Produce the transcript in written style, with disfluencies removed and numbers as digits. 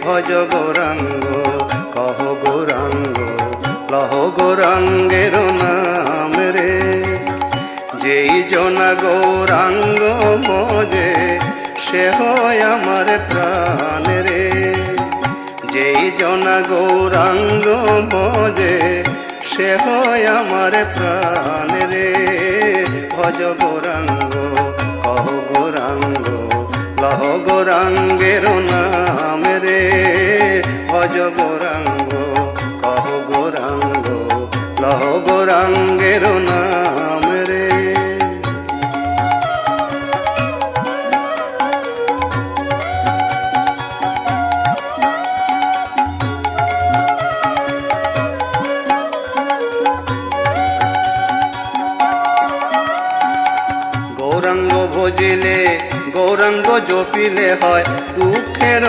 ভজ গৌরাঙ্গ কহ গৌরাঙ্গ লহ গৌরাঙ্গের নাম রে। যেই জনা গৌরাঙ্গ মজে সে হয় আমার প্রাণ রে। যেই জনা গৌরাঙ্গ মজে সে হয় আমার প্রাণ রে। ভজ গৌরাঙ্গ কহ গৌরাঙ্গ লহ গৌরাঙ্গের নাম রে। ভজ গৌরাঙ্গ কহ গৌরাঙ্গ লহ গৌরাঙ্গের নাম রে। গৌরাঙ্গ ভজিলে গৌরাঙ্গ জপিলে হয় দুঃখের